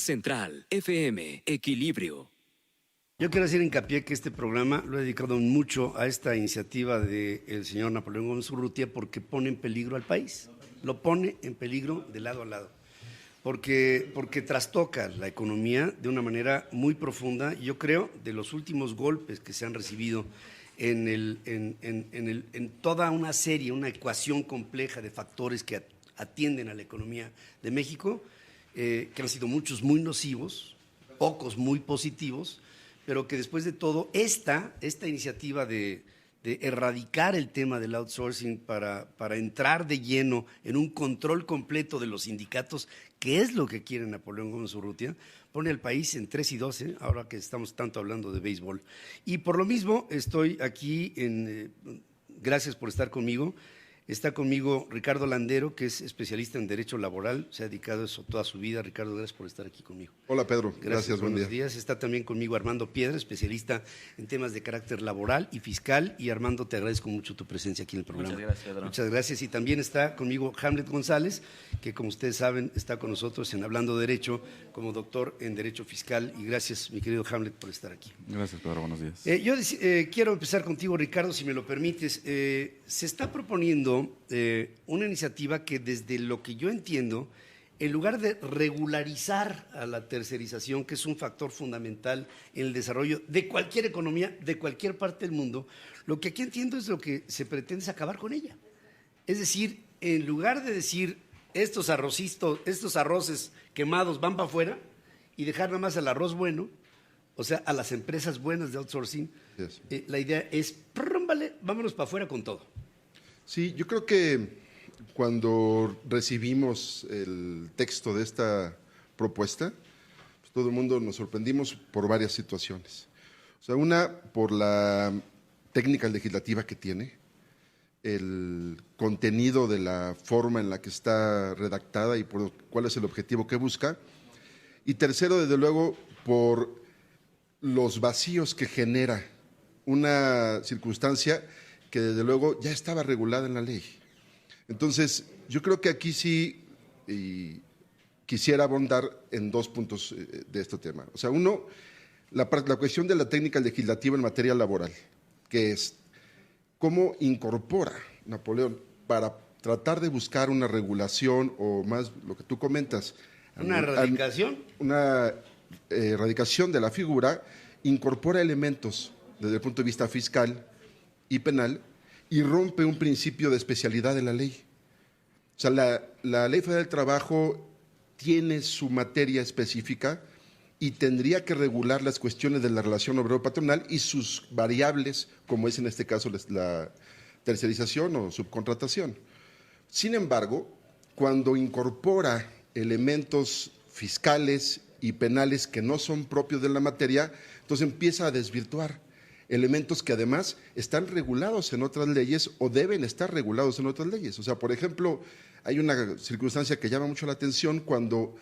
Central FM, Equilibrio. Yo quiero hacer hincapié que este programa lo he dedicado mucho a esta iniciativa del señor Napoleón Gómez Urrutia porque pone en peligro al país, lo pone en peligro de lado a lado, porque trastoca la economía de una manera muy profunda. Yo creo de los últimos golpes que se han recibido en toda una serie, una ecuación compleja de factores que atienden a la economía de México, que han sido muchos muy nocivos, pocos muy positivos, pero que después de todo esta iniciativa de erradicar el tema del outsourcing para entrar de lleno en un control completo de los sindicatos, que es lo que quiere Napoleón Gómez Urrutia, pone al país en 3-12, ahora que estamos tanto hablando de béisbol. Y por lo mismo estoy aquí, gracias por estar conmigo. Está conmigo Ricardo Landero, que es especialista en Derecho Laboral, se ha dedicado a eso toda su vida. Ricardo, gracias por estar aquí conmigo. Hola Pedro, gracias buen buenos día. días. Está también conmigo Armando Piedra, especialista en temas de carácter laboral y fiscal. Y Armando, te agradezco mucho tu presencia aquí en el programa. Muchas gracias, Pedro. Muchas gracias. Y también está conmigo Hamlet González, que como ustedes saben está con nosotros en Hablando Derecho como doctor en Derecho Fiscal. Y gracias, mi querido Hamlet, por estar aquí. Gracias Pedro, buenos días. Yo quiero empezar contigo, Ricardo, si me lo permites. Se está proponiendo una iniciativa que, desde lo que yo entiendo, en lugar de regularizar a la tercerización, que es un factor fundamental en el desarrollo de cualquier economía, de cualquier parte del mundo, lo que aquí entiendo es lo que se pretende es acabar con ella. Es decir, en lugar de decir estos arroces quemados van para afuera y dejar nada más al arroz bueno, o sea, a las empresas buenas de outsourcing, Yes. La idea es, vale, vámonos para afuera con todo. Sí, yo creo que cuando recibimos el texto de esta propuesta, pues todo el mundo nos sorprendimos por varias situaciones. O sea, una, por la técnica legislativa que tiene, el contenido de la forma en la que está redactada y por cuál es el objetivo que busca. Y tercero, desde luego, por los vacíos que genera una circunstancia que desde luego ya estaba regulada en la ley. Entonces, yo creo que aquí sí quisiera abundar en dos puntos de este tema. O sea, uno, la cuestión de la técnica legislativa en materia laboral, que es cómo incorpora Napoleón para tratar de buscar una regulación o más lo que tú comentas. ¿Una erradicación? Una erradicación de la figura, incorpora elementos desde el punto de vista fiscal y penal y rompe un principio de especialidad de la ley. O sea, la Ley Federal del Trabajo tiene su materia específica y tendría que regular las cuestiones de la relación obrero-patronal y sus variables, como es en este caso la tercerización o subcontratación. Sin embargo, cuando incorpora elementos fiscales y penales que no son propios de la materia, entonces empieza a desvirtuar elementos que además están regulados en otras leyes o deben estar regulados en otras leyes. O sea, por ejemplo, hay una circunstancia que llama mucho la atención cuando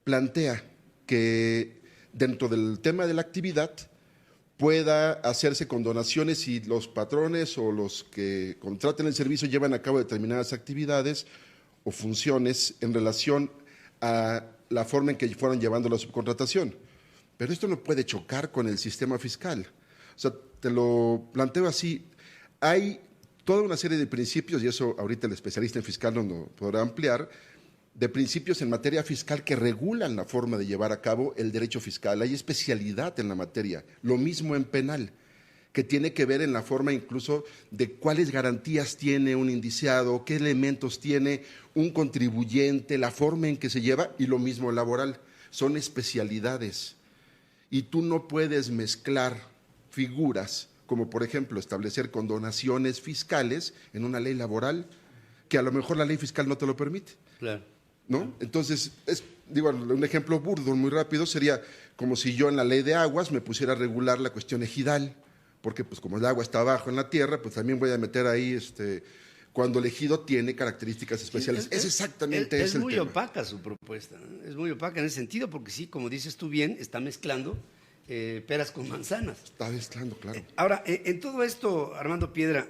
plantea que dentro del tema de la actividad pueda hacerse con donaciones si los patrones o los que contraten el servicio llevan a cabo determinadas actividades o funciones en relación a la forma en que fueran llevando la subcontratación. Pero esto no puede chocar con el sistema fiscal. O sea, te lo planteo así, hay toda una serie de principios, y eso ahorita el especialista en fiscal nos lo podrá ampliar, de principios en materia fiscal que regulan la forma de llevar a cabo el derecho fiscal. Hay especialidad en la materia, lo mismo en penal, que tiene que ver en la forma incluso de cuáles garantías tiene un indiciado, qué elementos tiene un contribuyente, la forma en que se lleva, y lo mismo laboral. Son especialidades. Y tú no puedes mezclar figuras, como por ejemplo establecer condonaciones fiscales en una ley laboral, que a lo mejor la ley fiscal no te lo permite. Claro. ¿No? Entonces, un ejemplo burdo, muy rápido, sería como si yo en la ley de aguas me pusiera a regular la cuestión ejidal, porque pues como el agua está abajo en la tierra, pues también voy a meter ahí cuando el ejido tiene características especiales. Es exactamente ese el tema. Es muy opaca su propuesta, ¿no? Es muy opaca en ese sentido, porque sí, como dices tú bien, está mezclando peras con manzanas. Está mezclando, claro. Ahora, en todo esto, Armando Piedra,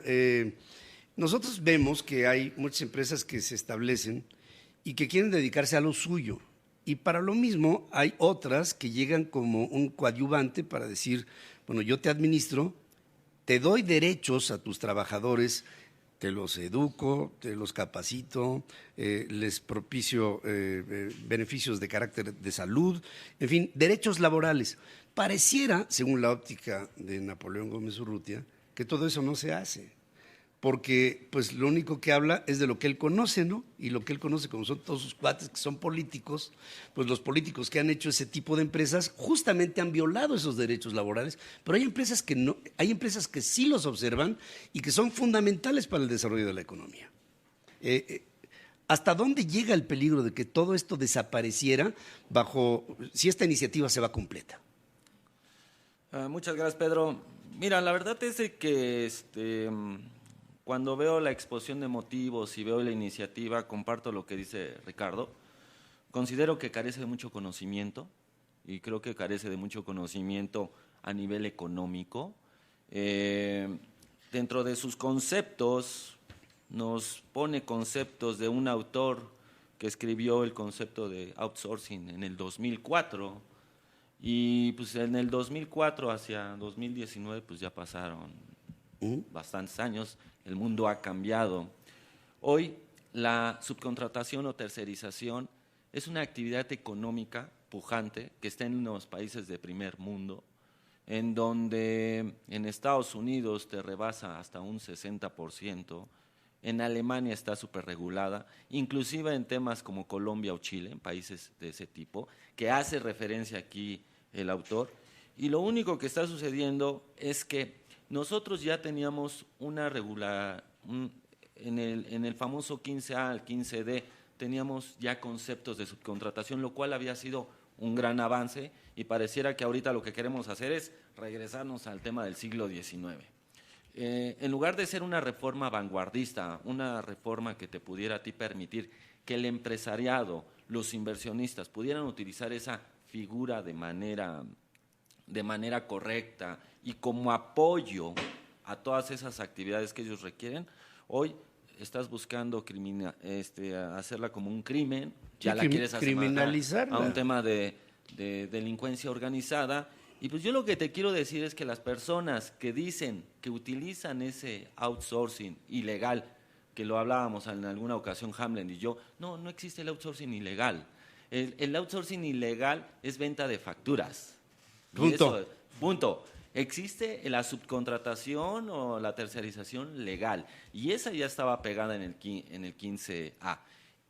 nosotros vemos que hay muchas empresas que se establecen y que quieren dedicarse a lo suyo, Y para lo mismo hay otras que llegan como un coadyuvante para decir, bueno, yo te administro, te doy derechos a tus trabajadores, te los educo, te los capacito, les propicio beneficios de carácter de salud, en fin, derechos laborales. Pareciera, según la óptica de Napoleón Gómez Urrutia, que todo eso no se hace, porque pues lo único que habla es de lo que él conoce, ¿no? Y lo que él conoce, como son todos sus cuates que son políticos, pues los políticos que han hecho ese tipo de empresas justamente han violado esos derechos laborales, pero hay empresas que no, hay empresas que sí los observan y que son fundamentales para el desarrollo de la economía. ¿Hasta dónde llega el peligro de que todo esto desapareciera si esta iniciativa se va completa? Muchas gracias, Pedro. Mira, la verdad es de que cuando veo la exposición de motivos y veo la iniciativa, comparto lo que dice Ricardo. Considero que carece de mucho conocimiento y creo que carece de mucho conocimiento a nivel económico. Dentro de sus conceptos, nos pone conceptos de un autor que escribió el concepto de outsourcing en el 2004. Y pues en el 2004 hacia 2019 pues ya pasaron bastantes años, el mundo ha cambiado. Hoy la subcontratación o tercerización es una actividad económica pujante que está en los países de primer mundo, en donde en Estados Unidos te rebasa hasta un 60%, en Alemania está súper regulada, inclusive en temas como Colombia o Chile, en países de ese tipo, que hace referencia aquí el autor, y lo único que está sucediendo es que nosotros ya teníamos una en el famoso 15A al 15D, teníamos ya conceptos de subcontratación, lo cual había sido un gran avance y pareciera que ahorita lo que queremos hacer es regresarnos al tema del siglo XIX. En lugar de ser una reforma vanguardista, una reforma que te pudiera a ti permitir que el empresariado, los inversionistas pudieran utilizar esa figura de manera correcta y como apoyo a todas esas actividades que ellos requieren, hoy estás buscando hacerla como un crimen, ya la quieres criminalizar a un tema de delincuencia organizada. Y pues yo lo que te quiero decir es que las personas que dicen que utilizan ese outsourcing ilegal, que lo hablábamos en alguna ocasión Hamlen y yo, no existe el outsourcing ilegal. El outsourcing ilegal es venta de facturas. Punto. Existe la subcontratación o la tercerización legal y esa ya estaba pegada en el 15A.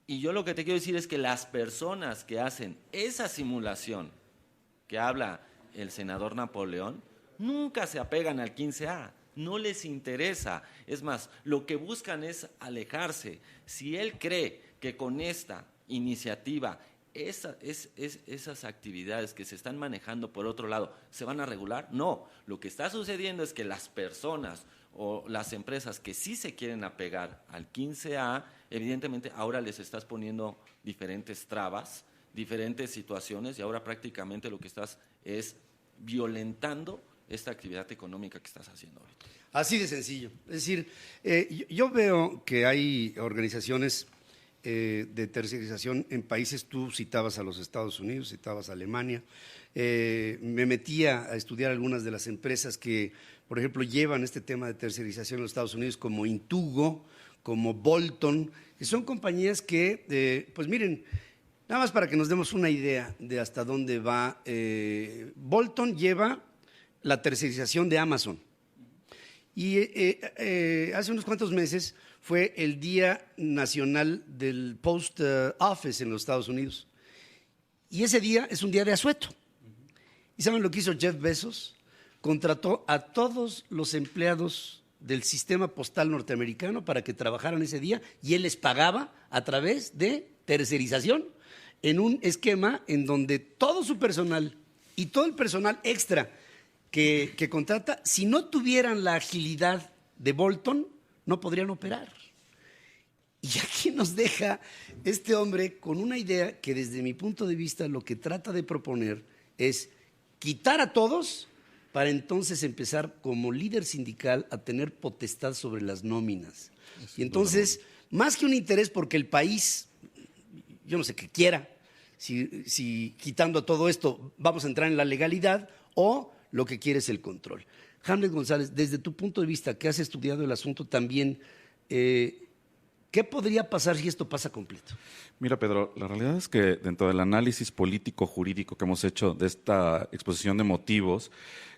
Y yo lo que te quiero decir es que las personas que hacen esa simulación que habla el senador Napoleón nunca se apegan al 15A, no les interesa. Es más, lo que buscan es alejarse. Si él cree que con esta iniciativa esas actividades que se están manejando por otro lado se van a regular, no. Lo que está sucediendo es que las personas o las empresas que sí se quieren apegar al 15A, evidentemente ahora les estás poniendo diferentes trabas, diferentes situaciones y ahora prácticamente lo que estás es violentando esta actividad económica que estás haciendo ahorita. Así de sencillo. Es decir, yo veo que hay organizaciones de tercerización en países, tú citabas a los Estados Unidos, citabas a Alemania, me metía a estudiar algunas de las empresas que, por ejemplo, llevan este tema de tercerización en los Estados Unidos, como Intugo, como Bolton, que son compañías que, pues miren, nada más para que nos demos una idea de hasta dónde va, Bolton lleva la tercerización de Amazon. Y hace unos cuantos meses fue el Día Nacional del Post Office en los Estados Unidos. Y ese día es un día de asueto. ¿Y saben lo que hizo Jeff Bezos? Contrató a todos los empleados del sistema postal norteamericano para que trabajaran ese día y él les pagaba a través de tercerización en un esquema en donde todo su personal y todo el personal extra que contrata, si no tuvieran la agilidad de Bolton, no podrían operar. Y aquí nos deja este hombre con una idea que desde mi punto de vista lo que trata de proponer es quitar a todos para entonces empezar como líder sindical a tener potestad sobre las nóminas. Y entonces, más que un interés porque el país, yo no sé qué quiera, si quitando todo esto vamos a entrar en la legalidad o lo que quiere es el control. Hamlet González, desde tu punto de vista, que has estudiado el asunto también, ¿qué podría pasar si esto pasa completo? Mira, Pedro, la realidad es que dentro del análisis político-jurídico que hemos hecho de esta exposición de motivos,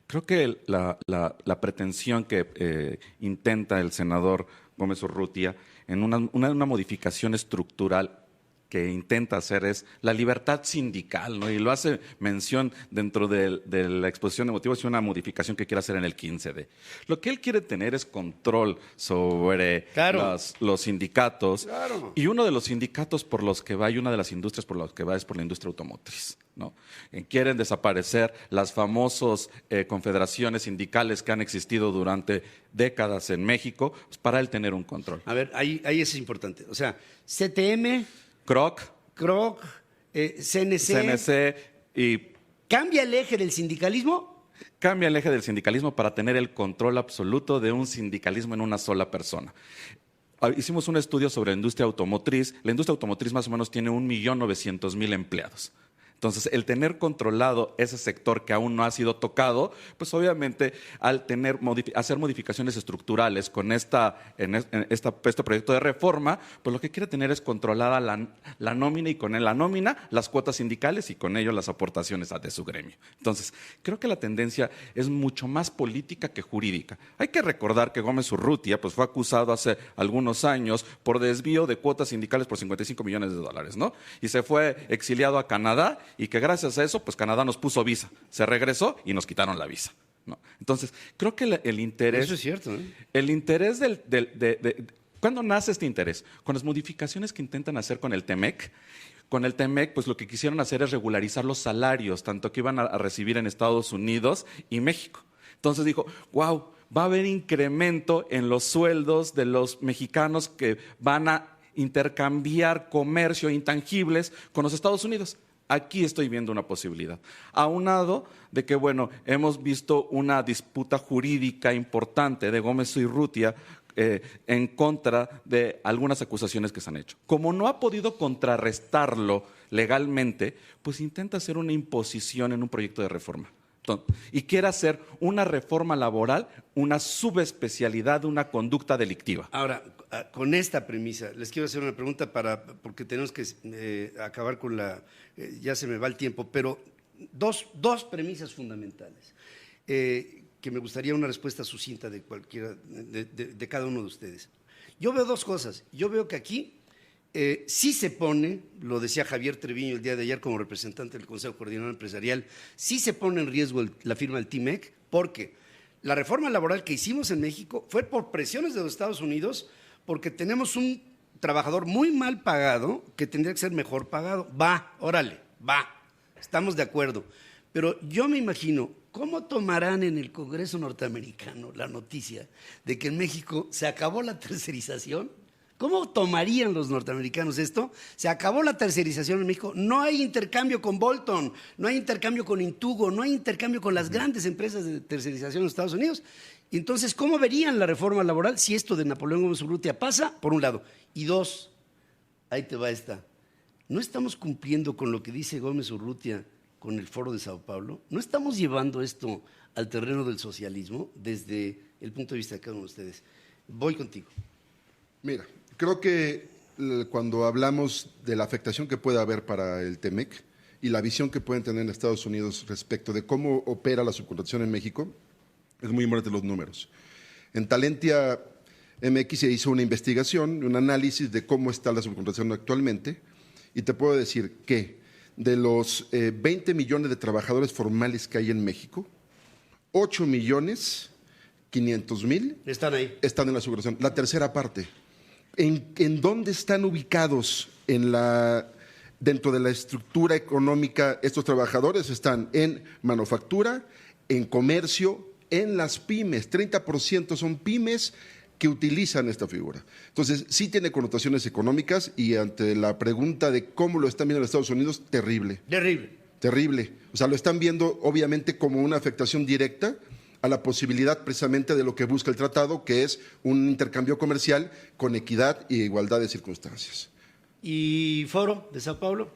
creo que la pretensión que intenta el senador Gómez Urrutia en una modificación estructural que intenta hacer es la libertad sindical, ¿no? Y lo hace mención dentro de la exposición de motivos y una modificación que quiere hacer en el 15D. Lo que él quiere tener es control sobre los sindicatos. Claro. Y uno de los sindicatos por los que va y una de las industrias por las que va es por la industria automotriz, ¿no? Quieren desaparecer las famosas confederaciones sindicales que han existido durante décadas en México, pues, para él tener un control. A ver, ahí es importante. O sea, CTM, CROC, CNC, y ¿cambia el eje del sindicalismo? cambia el eje del sindicalismo para tener el control absoluto de un sindicalismo en una sola persona. Hicimos un estudio sobre la industria automotriz. La industria automotriz más o menos tiene 1.900.000 empleados. Entonces, el tener controlado ese sector que aún no ha sido tocado, pues obviamente al hacer modificaciones estructurales con este proyecto de reforma, pues lo que quiere tener es controlada la nómina y con la nómina las cuotas sindicales y con ello las aportaciones de su gremio. Entonces, creo que la tendencia es mucho más política que jurídica. Hay que recordar que Gómez Urrutia pues, fue acusado hace algunos años por desvío de cuotas sindicales por $55 millones, ¿no? Y se fue exiliado a Canadá, y que gracias a eso, pues Canadá nos puso visa. Se regresó y nos quitaron la visa, ¿no? Entonces, creo que el interés... Eso es cierto, ¿eh? El interés ¿cuándo nace este interés? Con las modificaciones que intentan hacer con el TEMEC. Con el TEMEC, pues lo que quisieron hacer es regularizar los salarios, tanto que iban a recibir en Estados Unidos y México. Entonces dijo, wow, va a haber incremento en los sueldos de los mexicanos que van a intercambiar comercio e intangibles con los Estados Unidos. Aquí estoy viendo una posibilidad. Aunado de que, bueno, hemos visto una disputa jurídica importante de Gómez Urrutia en contra de algunas acusaciones que se han hecho. Como no ha podido contrarrestarlo legalmente, pues intenta hacer una imposición en un proyecto de reforma. Y quiere hacer una reforma laboral, una subespecialidad de una conducta delictiva. Ahora, con esta premisa, les quiero hacer una pregunta porque tenemos que acabar con ya se me va el tiempo, pero dos premisas fundamentales que me gustaría una respuesta sucinta de cualquiera, de cada uno de ustedes. Yo veo dos cosas. Yo veo que aquí sí se pone, lo decía Javier Treviño el día de ayer como representante del Consejo Coordinador Empresarial, sí se pone en riesgo la firma del TIMEC, porque la reforma laboral que hicimos en México fue por presiones de los Estados Unidos, porque tenemos un trabajador muy mal pagado que tendría que ser mejor pagado. Órale, estamos de acuerdo. Pero yo me imagino, ¿cómo tomarán en el Congreso norteamericano la noticia de que en México se acabó la tercerización? ¿Cómo tomarían los norteamericanos esto? Se acabó la tercerización en México, no hay intercambio con Bolton, no hay intercambio con Intugo, no hay intercambio con las grandes empresas de tercerización en Estados Unidos. Entonces, ¿cómo verían la reforma laboral si esto de Napoleón Gómez Urrutia pasa? Por un lado. Y dos, ahí te va esta. ¿No estamos cumpliendo con lo que dice Gómez Urrutia con el Foro de Sao Paulo? ¿No estamos llevando esto al terreno del socialismo desde el punto de vista de cada uno de ustedes? Voy contigo. Mira, creo que cuando hablamos de la afectación que puede haber para el TEMEC y la visión que pueden tener en Estados Unidos respecto de cómo opera la subcontratación en México, es muy importante los números. En Talentia MX se hizo una investigación, un análisis de cómo está la subcontratación actualmente, y te puedo decir que de los 20 millones de trabajadores formales que hay en México, 8.500.000 están ahí. Están en la subcontratación. La tercera parte. ¿En dónde están ubicados dentro de la estructura económica estos trabajadores? Están en manufactura, en comercio, en las pymes. 30% son pymes que utilizan esta figura. Entonces, sí tiene connotaciones económicas y ante la pregunta de cómo lo están viendo en Estados Unidos, terrible. Terrible. O sea, lo están viendo obviamente como una afectación directa a la posibilidad precisamente de lo que busca el tratado, que es un intercambio comercial con equidad y igualdad de circunstancias. ¿Y Foro de Sao Paulo?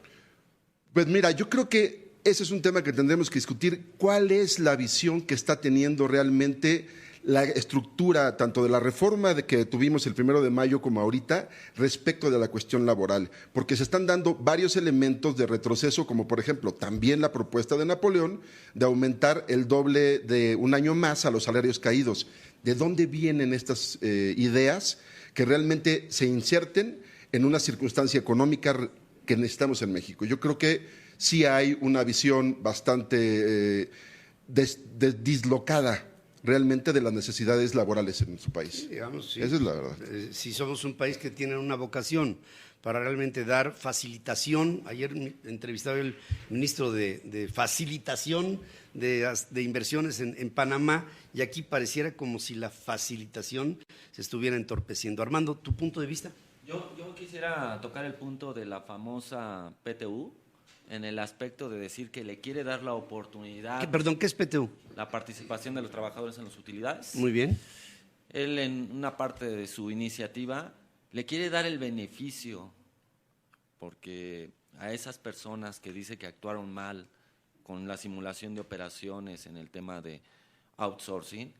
Pues mira, yo creo que ese es un tema que tendremos que discutir. ¿Cuál es la visión que está teniendo realmente la estructura tanto de la reforma que tuvimos el 1 de mayo como ahorita respecto de la cuestión laboral? Porque se están dando varios elementos de retroceso, como por ejemplo también la propuesta de Napoleón de aumentar el doble de un año más a los salarios caídos. ¿De dónde vienen estas ideas que realmente se inserten en una circunstancia económica que necesitamos en México? Yo creo que sí hay una visión bastante dislocada realmente de las necesidades laborales en su país. Sí, digamos, sí. Esa es la verdad. Si somos un país que tiene una vocación para realmente dar facilitación, ayer entrevistaba el ministro de facilitación de inversiones en Panamá, y aquí pareciera como si la facilitación se estuviera entorpeciendo. Armando, ¿tu punto de vista? Yo quisiera tocar el punto de la famosa PTU, en el aspecto de decir que le quiere dar la oportunidad… ¿Qué es PTU? La participación de los trabajadores en las utilidades. Muy bien. Él, en una parte de su iniciativa, le quiere dar el beneficio, porque a esas personas que dice que actuaron mal con la simulación de operaciones en el tema de outsourcing,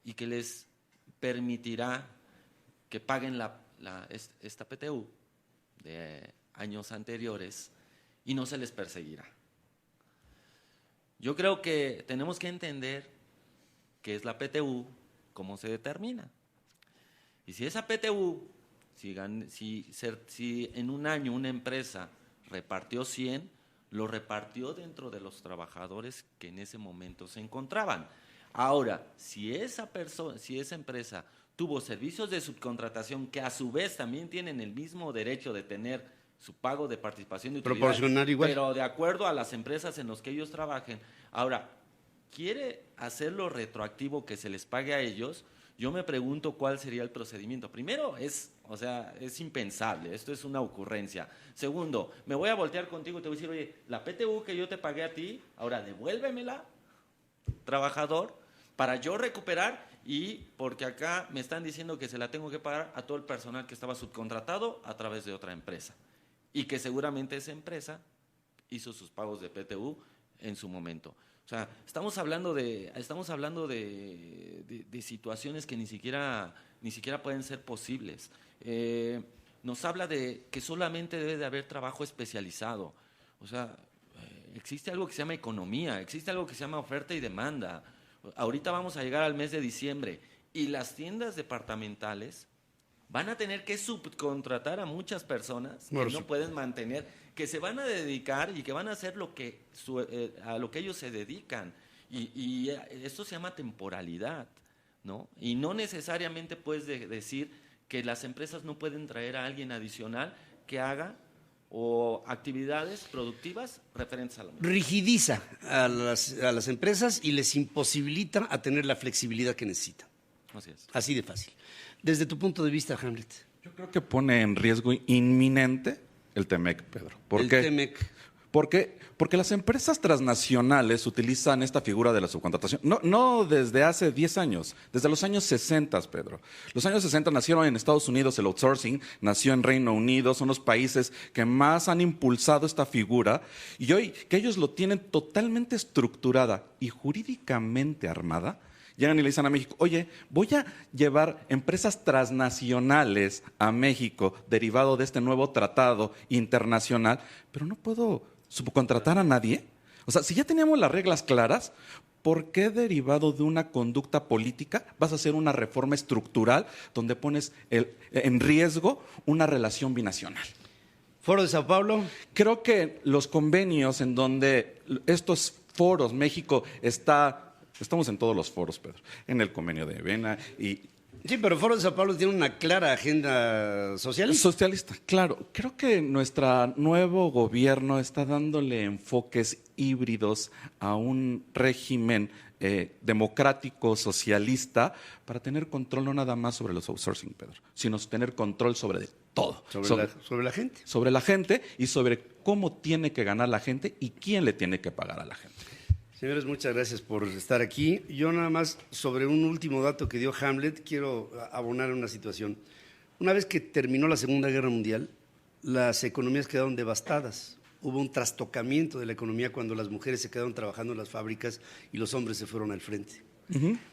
y que les permitirá que paguen esta PTU de años anteriores y no se les perseguirá. Yo creo que tenemos que entender qué es la PTU, cómo se determina. Y si esa PTU, si en un año una empresa repartió 100, lo repartió dentro de los trabajadores que en ese momento se encontraban. Ahora, si esa empresa tuvo servicios de subcontratación que a su vez también tienen el mismo derecho de tener su pago de participación de utilidades, proporcionar igual, pero de acuerdo a las empresas en las que ellos trabajen. Ahora, ¿quiere hacerlo retroactivo que se les pague a ellos? Yo me pregunto cuál sería el procedimiento. Primero, es impensable, esto es una ocurrencia. Segundo, me voy a voltear contigo y te voy a decir, oye, la PTU que yo te pagué a ti, ahora devuélvemela, trabajador, para yo recuperar, y porque acá me están diciendo que se la tengo que pagar a todo el personal que estaba subcontratado a través de otra empresa, y que seguramente esa empresa hizo sus pagos de PTU en su momento. O sea, estamos hablando de situaciones que ni siquiera pueden ser posibles. Nos habla de que solamente debe de haber trabajo especializado. O sea, existe algo que se llama economía, existe algo que se llama oferta y demanda. Ahorita vamos a llegar al mes de diciembre y las tiendas departamentales van a tener que subcontratar a muchas personas que no pueden mantener, que se van a dedicar y que van a hacer a lo que ellos se dedican. Y esto se llama temporalidad, ¿no? Y no necesariamente puedes decir que las empresas no pueden traer a alguien adicional que haga o actividades productivas referentes a lo mismo. Rigidiza a las empresas y les imposibilita a tener la flexibilidad que necesitan. Así es. Así de fácil. Desde tu punto de vista, Hamlet. Yo creo que pone en riesgo inminente el TEMEC, Pedro. ¿Por qué? TEMEC. Porque las empresas transnacionales utilizan esta figura de la subcontratación, no desde hace 10 años, desde los años 60, Pedro. Los años 60 nacieron en Estados Unidos, el outsourcing nació en Reino Unido, son los países que más han impulsado esta figura, y hoy que ellos lo tienen totalmente estructurada y jurídicamente armada, llegan y le dicen a México, oye, voy a llevar empresas transnacionales a México derivado de este nuevo tratado internacional, pero no puedo subcontratar a nadie. O sea, si ya teníamos las reglas claras, ¿por qué derivado de una conducta política vas a hacer una reforma estructural donde pones en riesgo una relación binacional? Foro de Sao Paulo. Creo que los convenios en donde estos foros, México estamos en todos los foros, Pedro, en el convenio de Vena y… Sí, pero el Foro de Sao Paulo tiene una clara agenda socialista. Socialista, claro. Creo que nuestro nuevo gobierno está dándole enfoques híbridos a un régimen democrático, socialista, para tener control no nada más sobre los outsourcing, Pedro, sino tener control sobre todo. Sobre la gente. Sobre la gente y sobre cómo tiene que ganar la gente y quién le tiene que pagar a la gente. Señores, muchas gracias por estar aquí. Yo nada más, sobre un último dato que dio Hamlet, quiero abonar una situación. Una vez que terminó la Segunda Guerra Mundial, las economías quedaron devastadas hubo un trastocamiento de la economía cuando las mujeres se quedaron trabajando en las fábricas y los hombres se fueron al frente.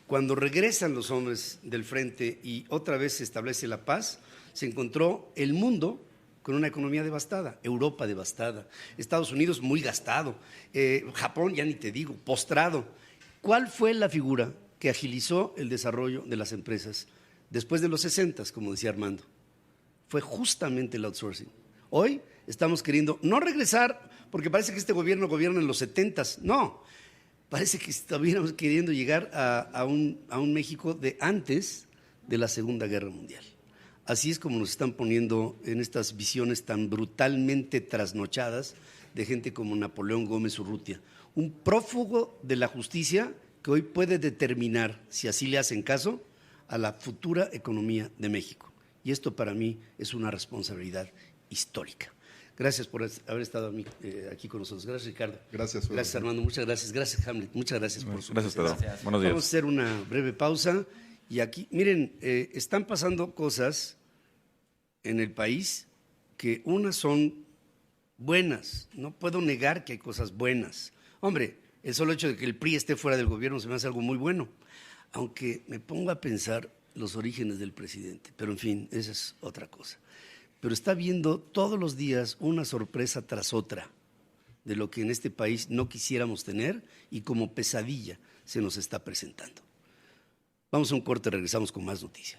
Cuando regresan los hombres del frente y otra vez se establece la paz, se encontró el mundo con una economía devastada, Europa devastada, Estados Unidos muy gastado, Japón ya ni te digo, postrado. ¿Cuál fue la figura que agilizó el desarrollo de las empresas después de los 60s, como decía Armando? Fue justamente el outsourcing. Hoy estamos queriendo no regresar, porque parece que este gobierno gobierna en los 70s, no. Parece que estuviéramos queriendo llegar a un México de antes de la Segunda Guerra Mundial. Así es como nos están poniendo en estas visiones tan brutalmente trasnochadas de gente como Napoleón Gómez Urrutia, un prófugo de la justicia que hoy puede determinar, si así le hacen caso, a la futura economía de México. Y esto para mí es una responsabilidad histórica. Gracias por haber estado aquí con nosotros. Gracias, Ricardo. Gracias. Gracias, Armando. Muchas gracias. Gracias, Hamlet. Muchas gracias por su Gracias, Pedro. presencia. Buenos días. Vamos a hacer una breve pausa. Y aquí, miren, están pasando cosas en el país que unas son buenas. No puedo negar que hay cosas buenas. Hombre, el solo hecho de que el PRI esté fuera del gobierno se me hace algo muy bueno. Aunque me pongo a pensar los orígenes del presidente. Pero en fin, esa es otra cosa. Pero está viendo todos los días una sorpresa tras otra de lo que en este país no quisiéramos tener y como pesadilla se nos está presentando. Vamos a un corte, regresamos con más noticias.